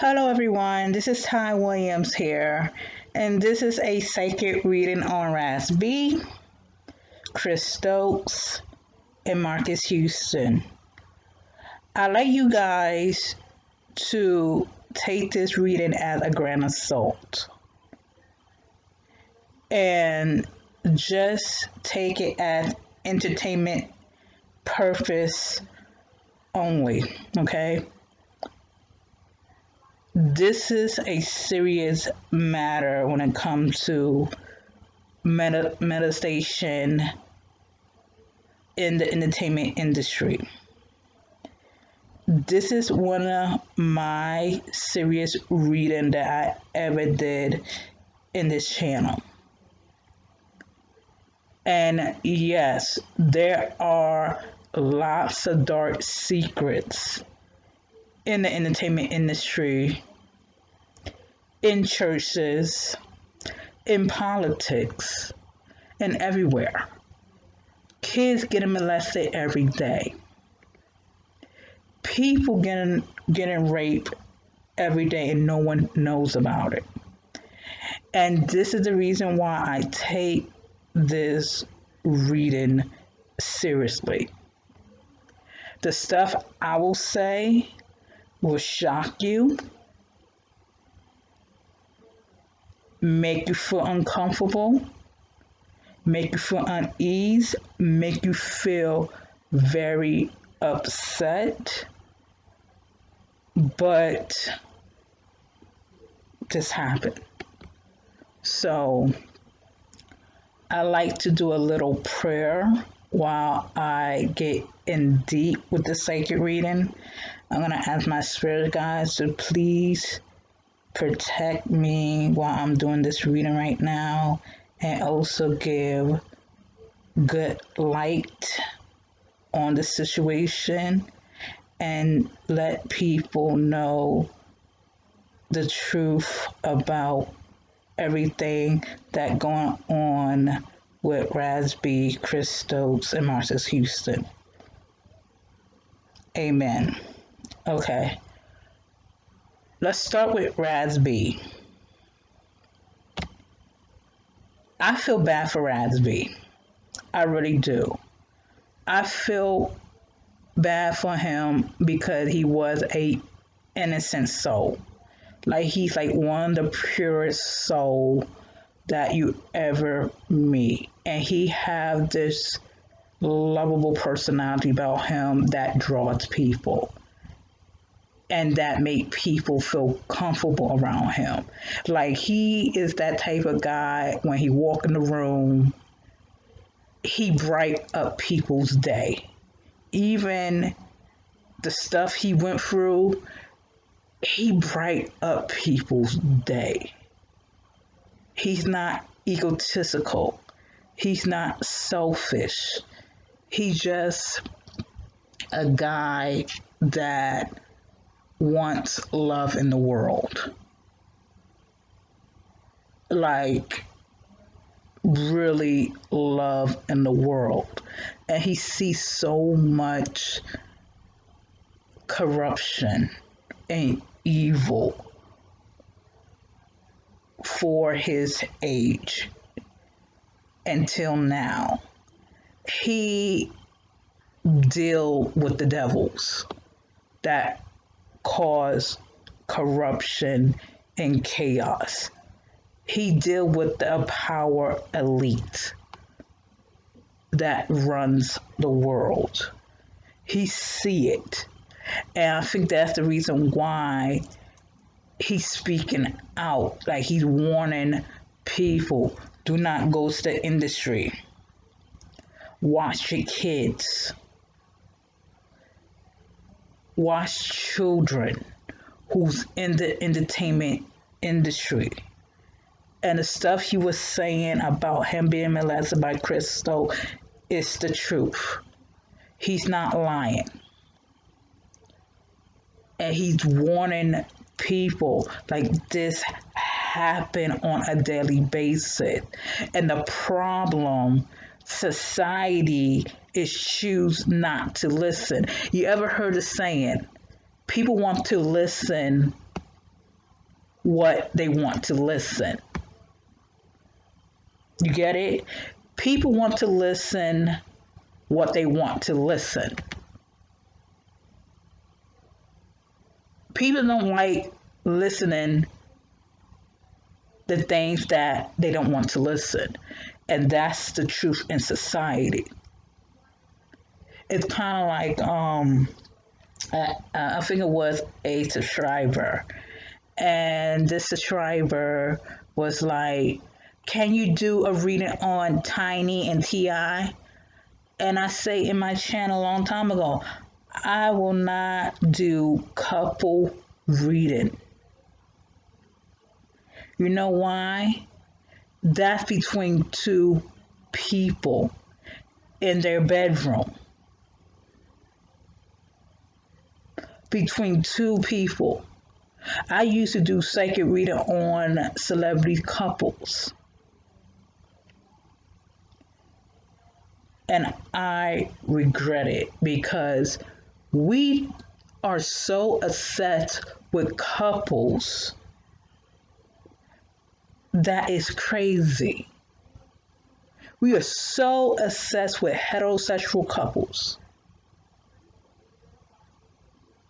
Hello, everyone. This is Ty Williams here, and this is a psychic reading on Raz B, Chris Stokes, and Marques Houston. I'd like you guys to take this reading as a grain of salt and just take it as entertainment purpose only, okay? This is a serious matter when it comes to molestation in the entertainment industry. This is one of my serious reading that I ever did in this channel. And yes, there are lots of dark secrets in the entertainment industry, in churches, in politics, and everywhere. Kids getting molested every day. People getting raped every day and no one knows about it. And this is the reason why I take this reading seriously. The stuff I will say will shock you, make you feel uncomfortable, make you feel unease, make you feel very upset, but this happened. So I like to do a little prayer while I get in deep with the sacred reading. I'm going to ask my spirit guides to please protect me while I'm doing this reading right now, and also give good light on the situation and let people know the truth about everything that going on with Raz B, Chris Stokes, and Marques Houston. Amen. Okay. Let's start with Raz B. I feel bad for Raz B. I really do. I feel bad for him because he was a innocent soul. Like, he's like one of the purest soul that you ever meet. And he have this lovable personality about him that draws people. And that make people feel comfortable around him. Like, he is that type of guy, when he walk in the room, he bright up people's day. Even the stuff he went through, he bright up people's day. He's not egotistical. He's not selfish. He's just a guy that wants love in the world. Like, really love in the world. And he sees so much corruption and evil for his age until now. He deal with the devils that cause corruption and chaos. He deal with the power elite that runs the world. He see it. And I think that's the reason why he's speaking out. Like, he's warning people, do not go to the industry. Watch your kids. Watch children who's in the entertainment industry. And the stuff he was saying about him being molested by Chris Stokes is the truth. He's not lying. And he's warning people, like, this happen on a daily basis. And the problem, society is choose not to listen. You ever heard the saying, people want to listen what they want to listen. You get it? People want to listen what they want to listen. People don't like listening the things that they don't want to listen. And that's the truth in society. It's kind of like, I think it was a subscriber. And this subscriber was like, can you do a reading on Tiny and T.I.? And I say in my channel a long time ago, I will not do couple reading. You know why? That's between two people in their bedroom. Between two people. I used to do sacred reading on celebrity couples. And I regret it because we are so obsessed with couples that is crazy. We are so obsessed with heterosexual couples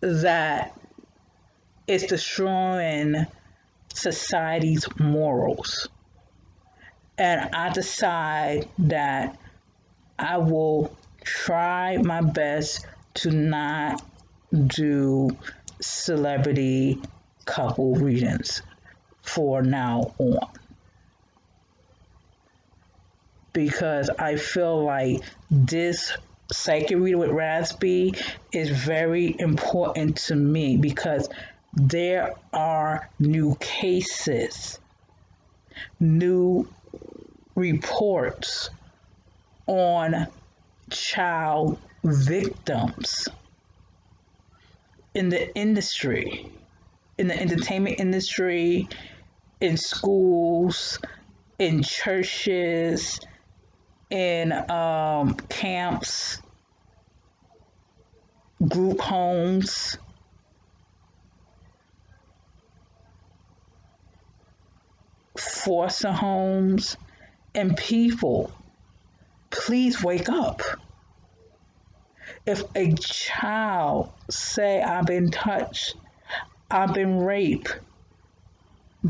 that it's destroying society's morals. And I decide that I will try my best to not do celebrity couple readings for now on. Because I feel like this sacred reading with Raz B is very important to me because there are new cases, new reports on child victims in the industry, in the entertainment industry, in schools, in churches, in camps, group homes, foster homes, and people. Please wake up. If a child say, I've been touched, I've been raped,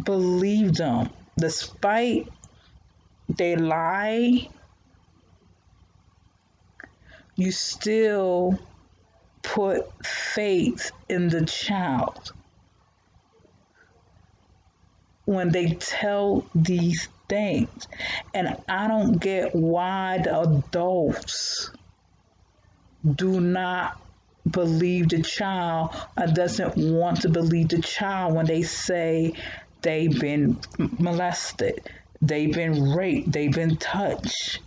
believe them. Despite they lie, you still put faith in the child when they tell these things. And I don't get why the adults do not believe the child or doesn't want to believe the child when they say they've been molested, they've been raped, they've been touched.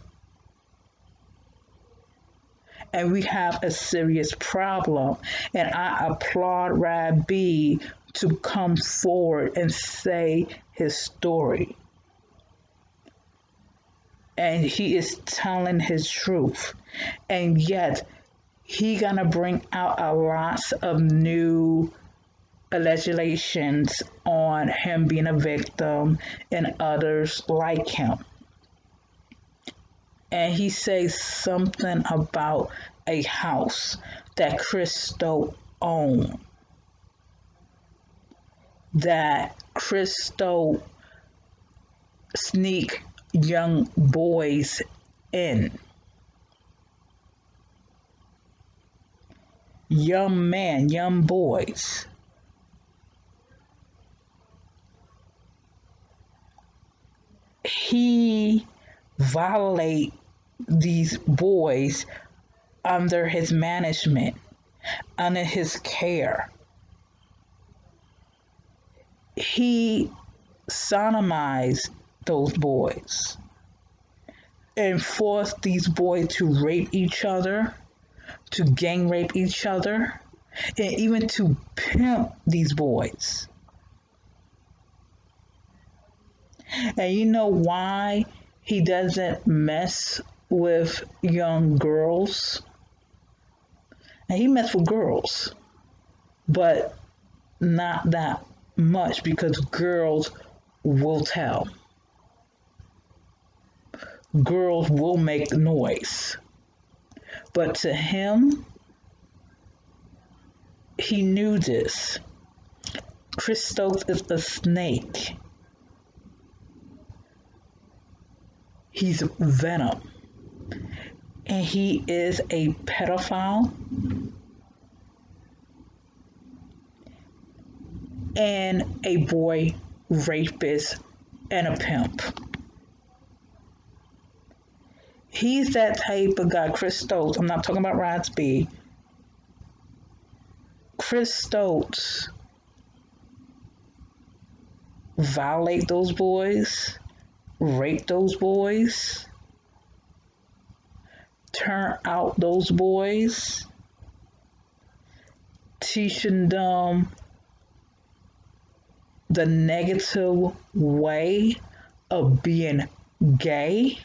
And we have a serious problem. And I applaud Raz B to come forward and say his story. And he is telling his truth. And yet, he gonna bring out a lot of new allegations on him being a victim and others like him. And he says something about a house that Chris Stokes owned. That Chris Stokes sneak young boys in. Young men, young boys. He violate these boys under his management, under his care. He sodomized those boys and forced these boys to rape each other, to gang rape each other, and even to pimp these boys. And you know why he doesn't mess with young girls? And he messed with girls, but not that much because girls will tell. Girls will make noise. But to him, he knew this. Chris Stokes is a snake. He's venom. And he is a pedophile and a boy rapist and a pimp. He's that type of guy, Chris Stokes. I'm not talking about Raz B. Chris Stokes violate those boys, rape those boys, turn out those boys, teaching them the negative way of being gay.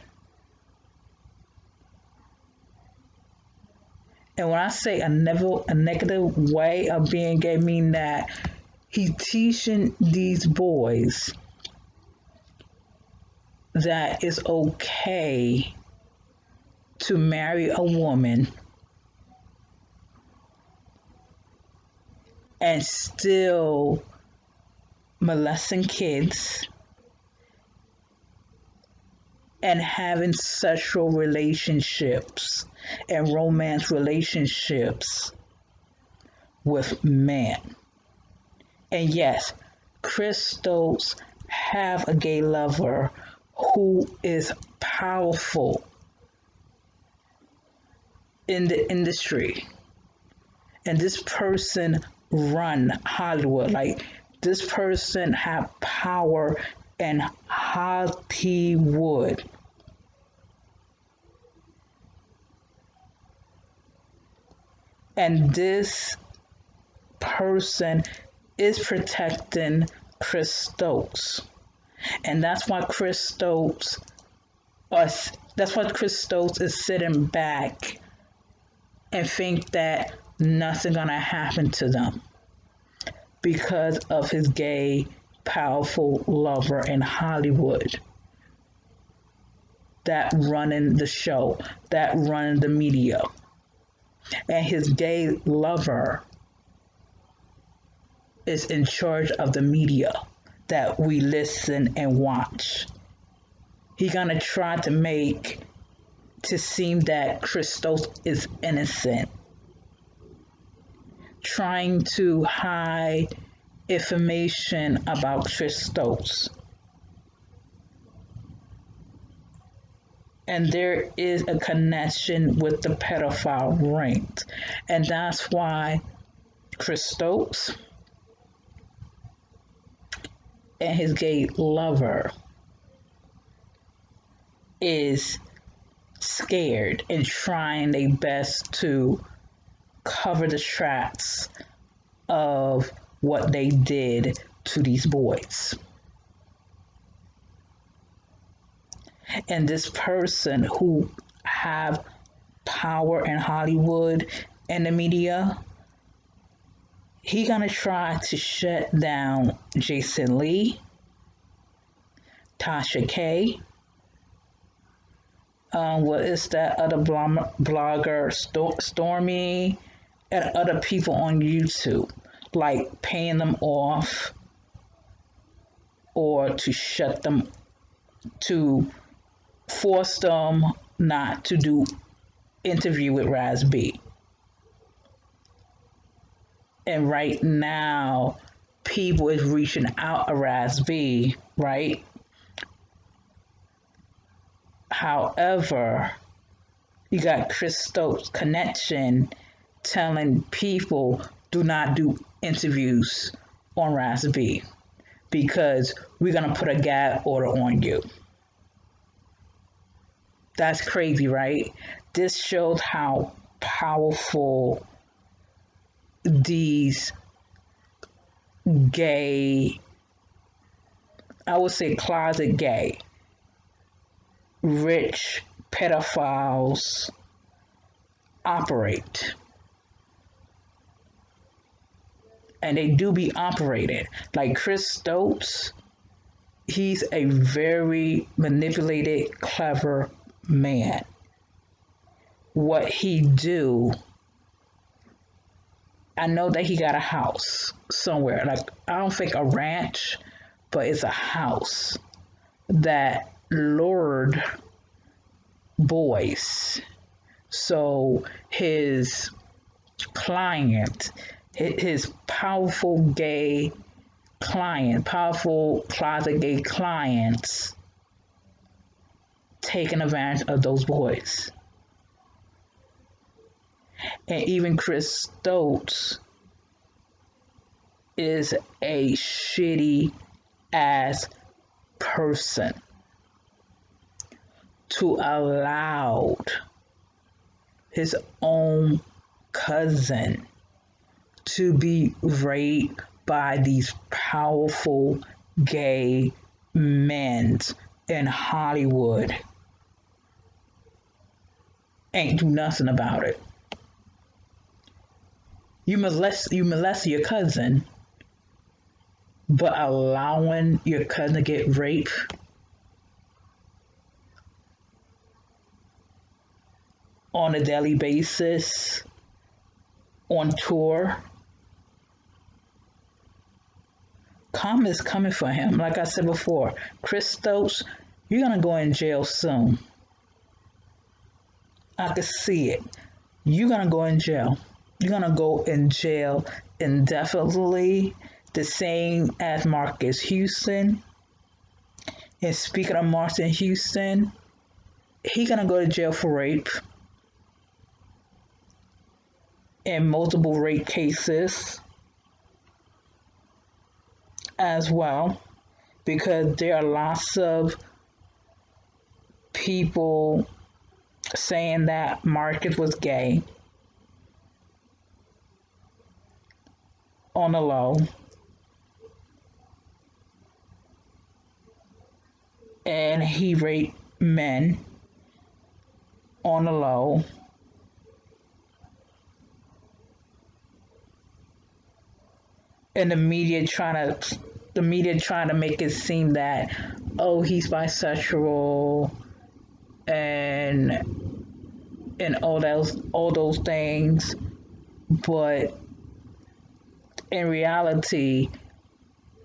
And when I say a negative way of being gay, I mean that he's teaching these boys that it's okay to marry a woman and still molesting kids and having sexual relationships and romance relationships with men. And yes, Chris Stokes have a gay lover who is powerful in the industry. And this person run Hollywood. Like, this person have power in Hollywood. And this person is protecting Chris Stokes. And that's why Chris Stokes is sitting back and think that nothing's gonna happen to them because of his gay, powerful lover in Hollywood that running the show, that running the media. And his gay lover is in charge of the media that we listen and watch. He's gonna try to make to seem that Chris Stokes is innocent, trying to hide information about Chris Stokes. And there is a connection with the pedophile rings. And that's why Chris Stokes and his gay lover is scared and trying their best to cover the tracks of what they did to these boys. And this person who have power in Hollywood and the media, he gonna try to shut down Jason Lee, Tasha K. What is that other blogger, Stormy, and other people on YouTube, like paying them off or to shut them, to force them not to do interview with Raz B. And right now, people is reaching out to Raz B, right? However, you got Chris Stokes' connection telling people do not do interviews on Raz B because we're going to put a gag order on you. That's crazy, right? This shows how powerful these gay, I would say closet gay, rich pedophiles operate. and they do be operated. Like Chris Stokes, he's a very manipulated, clever man. What he do, I know that he got a house somewhere. Like, I don't think a ranch, but it's a house that lured boys. So his client, his powerful gay client, powerful closet gay clients, taking advantage of those boys. And even Chris Stokes is a shitty ass person to allow his own cousin to be raped by these powerful gay men in Hollywood. Ain't do nothing about it. You molest your cousin, but allowing your cousin to get raped on a daily basis, on tour. Karma is coming for him. Like I said before, Chris Stokes, you're gonna go in jail soon. I can see it. You're gonna go in jail. You're gonna go in jail indefinitely, the same as Marques Houston. And speaking of Marques Houston, he's gonna go to jail for rape in multiple rape cases as well, because there are lots of people saying that Marques was gay on the low. And he raped men on the low. And the media trying to make it seem that, oh, he's bisexual and all those things, but in reality,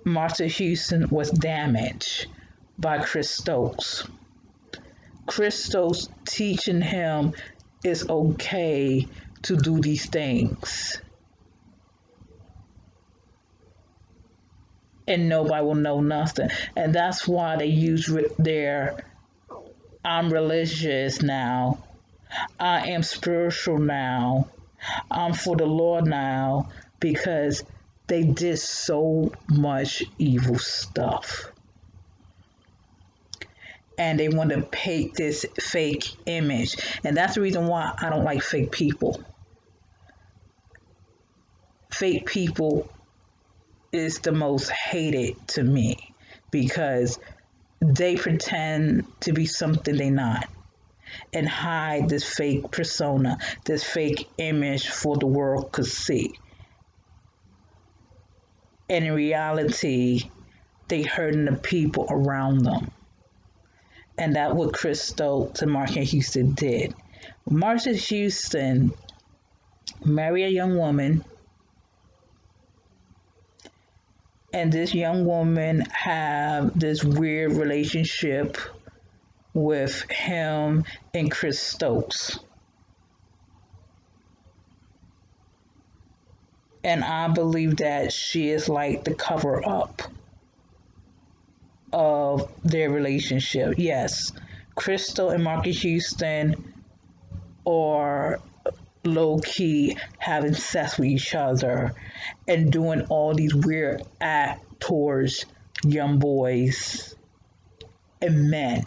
Marques Houston was damaged by Chris Stokes. Chris Stokes teaching him it's okay to do these things. And nobody will know nothing. And that's why they use their I'm religious now, I am spiritual now, I'm for the Lord now, because they did so much evil stuff. And they want to paint this fake image. And that's the reason why I don't like fake people. Fake people is the most hated to me, because they pretend to be something they're not and hide this fake persona, this fake image for the world could see. And in reality, they hurting the people around them. And that's what Chris Stokes and Marques Houston did. Marques Houston married a young woman, and this young woman have this weird relationship with him and Chris Stokes. And I believe that she is like the cover up of their relationship. Yes, Crystal and Marques Houston are low-key having sex with each other and doing all these weird acts towards young boys and men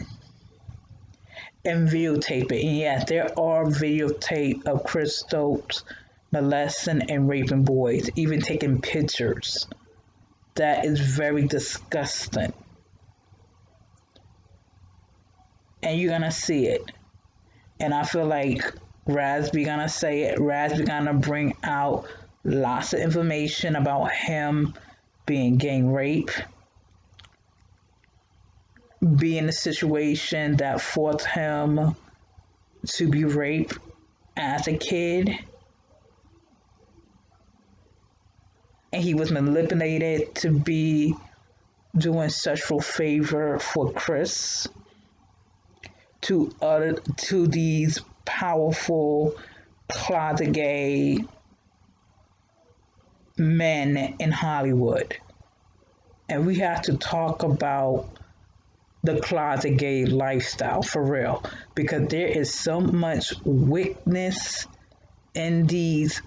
and videotaping. And yes, there are videotape of Chris Stokes molesting and raping boys, even taking pictures. That is very disgusting. And you're gonna see it. And I feel like Raz B gonna say it. Raz B gonna bring out lots of information about him being gang raped, being in a situation that forced him to be raped as a kid, and he was manipulated to be doing sexual favor for Chris to these powerful closet gay men in Hollywood. And we have to talk about the closet gay lifestyle for real, because there is so much wickedness in these.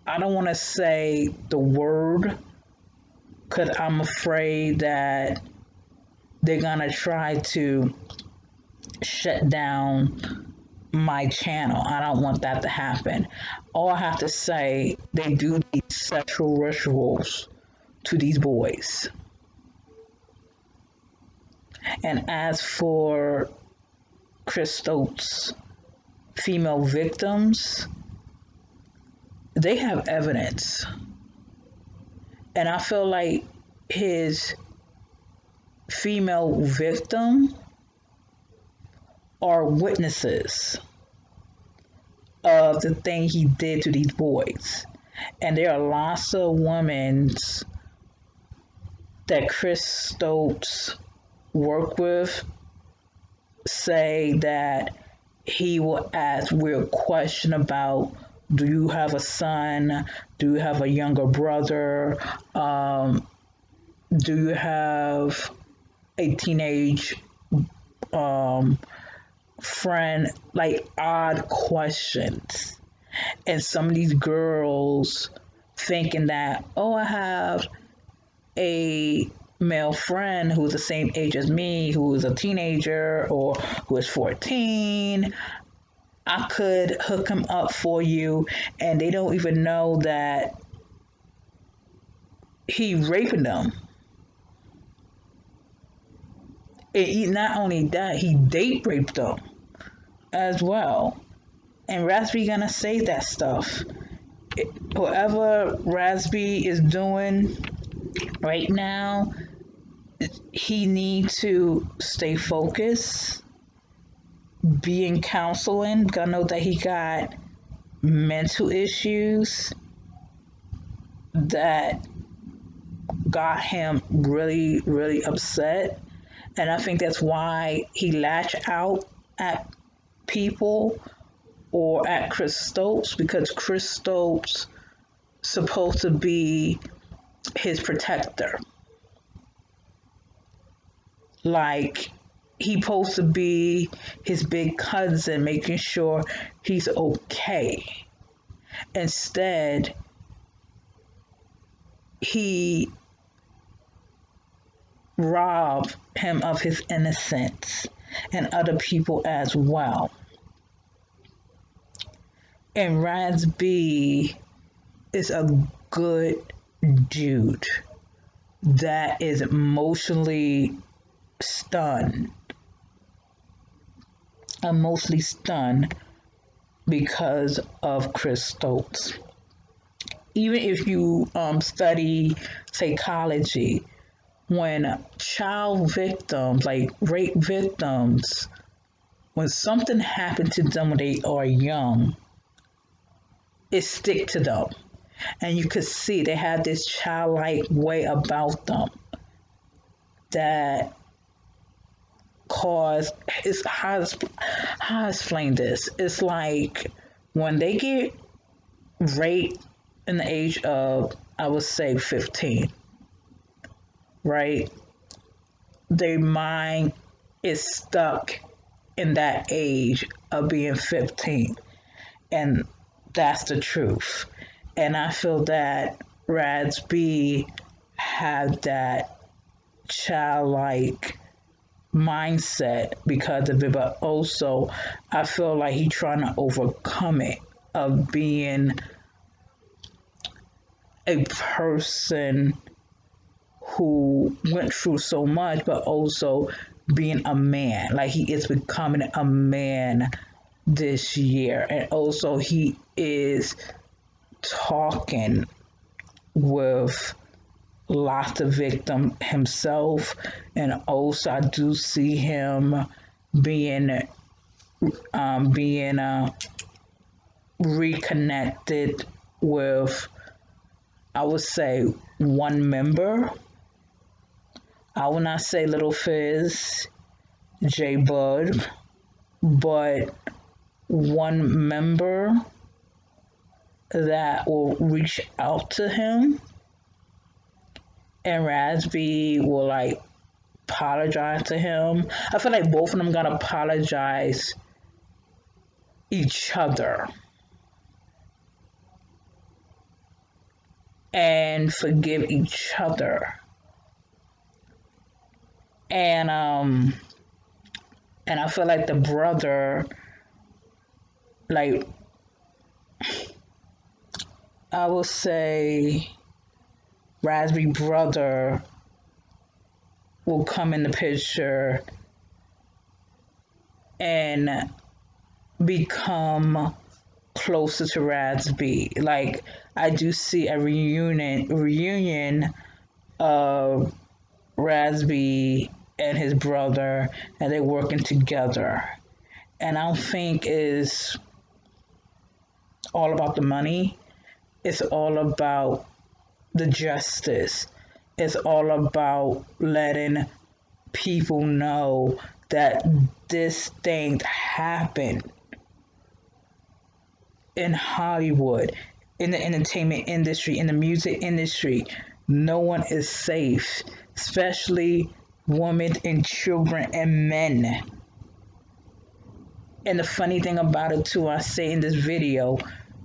I don't want to say the word because I'm afraid that they're gonna try to shut down my channel. I don't want that to happen. All I have to say, they do these sexual rituals to these boys. And as for Chris Stokes' female victims, they have evidence. And I feel like his female victim are witnesses of the thing he did to these boys. And there are lots of women that Chris Stokes work with say that he will ask weird questions about, do you have a son? Do you have a younger brother? Do you have a teenage friend? Like odd questions. And some of these girls thinking that, oh, I have a male friend who's the same age as me, who is a teenager or who is 14. I could hook him up for you, and they don't even know that he raping them. And not only that, he date raped them as well. And Raz B gonna say that stuff. Whatever Raz B is doing right now, he needs to stay focused, be in counseling, because I know that he got mental issues that got him really, really upset. And I think that's why he lashed out at people or at Chris Stokes, because Chris Stokes supposed to be his protector. Like, he supposed to be his big cousin, making sure he's okay. Instead, he robbed him of his innocence and other people as well. And Raz B is a good dude that is emotionally stunned. Emotionally stunned because of Chris Stokes. Even if you study psychology, when child victims, like rape victims, when something happened to them when they are young, it stick to them. And you could see they have this childlike way about them that cause, it's how I explain this. It's like when they get raped in the age of, I would say 15, right? Their mind is stuck in that age of being 15. And that's the truth. And I feel that Raz B had that childlike mindset because of it, but also I feel like he's trying to overcome it of being a person who went through so much, but also being a man. Like, he is becoming a man this year. And also he is talking with lots of victim himself, and also I do see him being reconnected with, I would say, one member. I will not say Little Fizz, J Bud, but one member that will reach out to him, and Raz B will like apologize to him. I feel like both of them gotta apologize each other and forgive each other. And I feel like the brother, like, I will say Raz B brother will come in the picture and become closer to Raz B. Like, I do see a reunion of Raz B and his brother, and they're working together. And I don't think it's all about the money. It's all about the justice. It's all about letting people know that this thing happened in Hollywood, in the entertainment industry, in the music industry. No one is safe, especially women and children and men. And the funny thing about it too, I say in this video,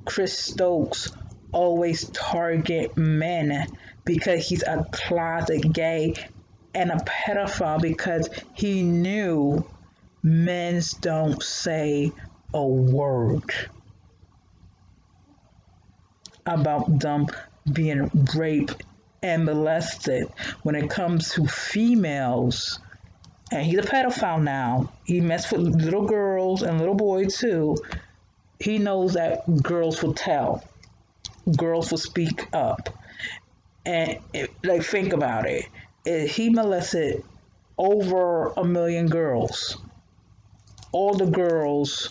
Chris Stokes always target men because he's a closet gay and a pedophile, because he knew men don't say a word about them being raped and molested. When it comes to females, and he's a pedophile now, he messed with little girls and little boys too. He knows that girls will tell, girls will speak up. And like, think about it. He molested over 1 million girls. All the girls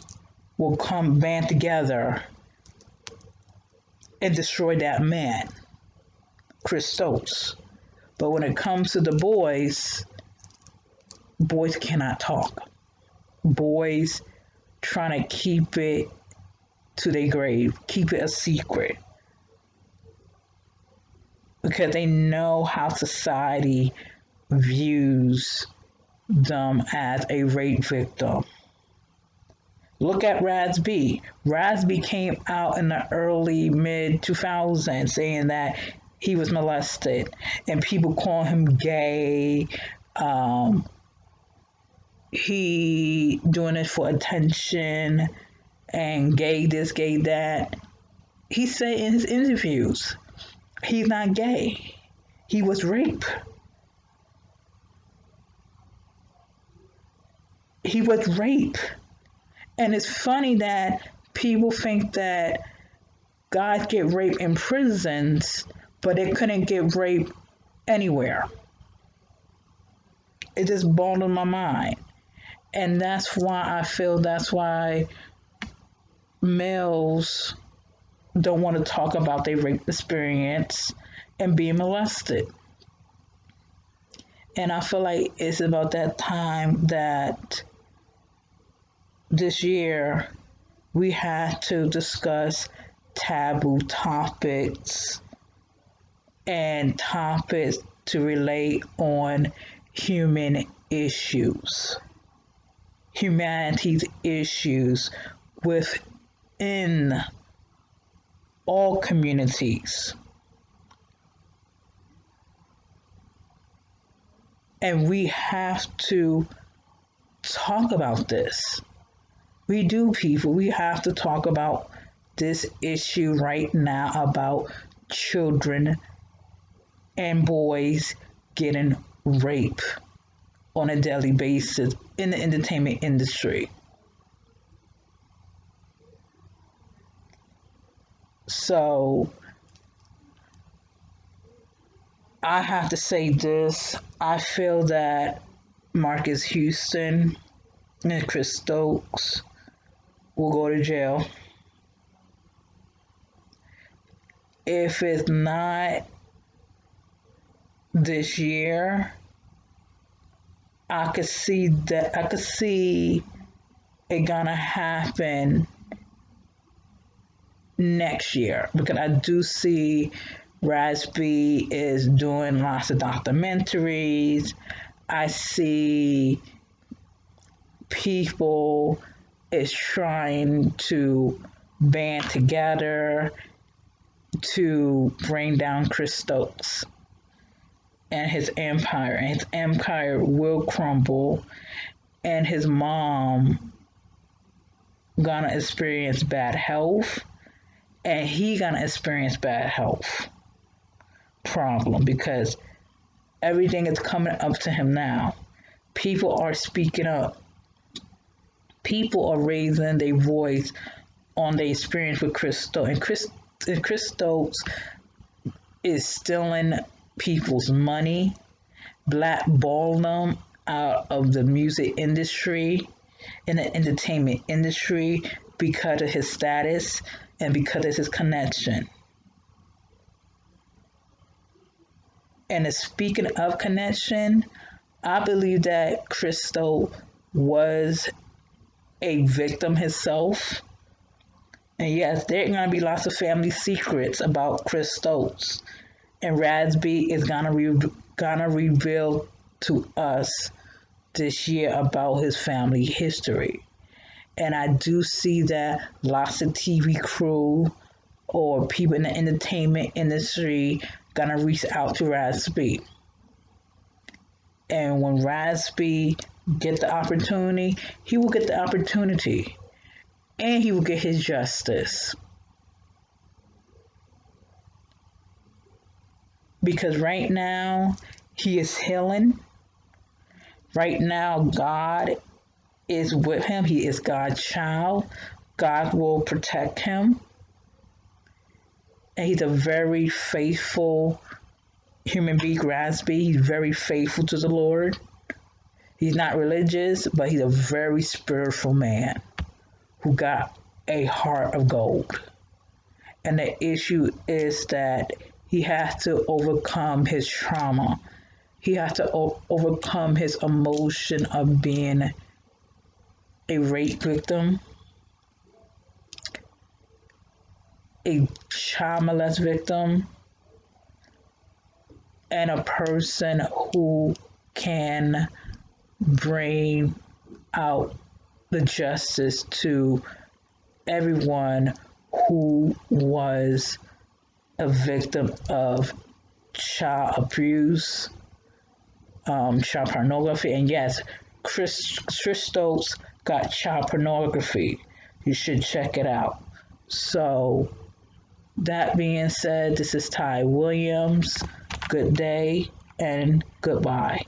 will come band together and destroy that man, Chris Stokes. But when it comes to the boys, boys cannot talk. Boys trying to keep it to their grave, keep it a secret, because they know how society views them as a rape victim. Look at Raz B. Raz B came out in the early mid 2000s saying that he was molested, and people call him gay. He doing it for attention, and gay this, gay that. He said in his interviews, he's not gay. He was raped. He was raped. And it's funny that people think that guys get raped in prisons, but they couldn't get raped anywhere. It just boggles my mind. And that's why I feel that's why males don't want to talk about their rape experience and being molested. And I feel like it's about that time that this year we had to discuss taboo topics and topics to relate on human issues, humanity's issues within all communities. And we have to talk about this. We do, people. We have to talk about this issue right now about children and boys getting raped on a daily basis in the entertainment industry. So I have to say this. I feel that Marques Houston and Chris Stokes will go to jail. If it's not this year, I could see it gonna happen next year, because I do see Raz B is doing lots of documentaries. I see people is trying to band together to bring down Chris Stokes and his empire. And his empire will crumble, and his mom gonna experience bad health, and he gonna experience bad health problem, because everything is coming up to him now. People are speaking up. People are raising their voice on their experience with Chris Stokes. And Chris Stokes is stealing people's money, blackballing them out of the music industry and the entertainment industry because of his status and because of his connection. And speaking of connection, I believe that Chris Stokes was a victim himself. And yes, there are going to be lots of family secrets about Chris Stokes. And Raz B is gonna reveal to us this year about his family history. And I do see that lots of TV crew or people in the entertainment industry gonna reach out to Raz B. And when Raz B get the opportunity, he will get the opportunity. And he will get his justice. Because right now, he is healing. Right now, God is with him. He is God's child. God will protect him. And he's a very faithful human being, Raz B. He's very faithful to the Lord. He's not religious, but he's a very spiritual man who got a heart of gold. And the issue is that he has to overcome his trauma. He has to overcome his emotion of being a rape victim, a child molest victim, and a person who can bring out the justice to everyone who was a victim of child abuse, child pornography. And yes, Chris Stokes got child pornography. You should check it out. So, that being said, this is Ty Williams. Good day and goodbye.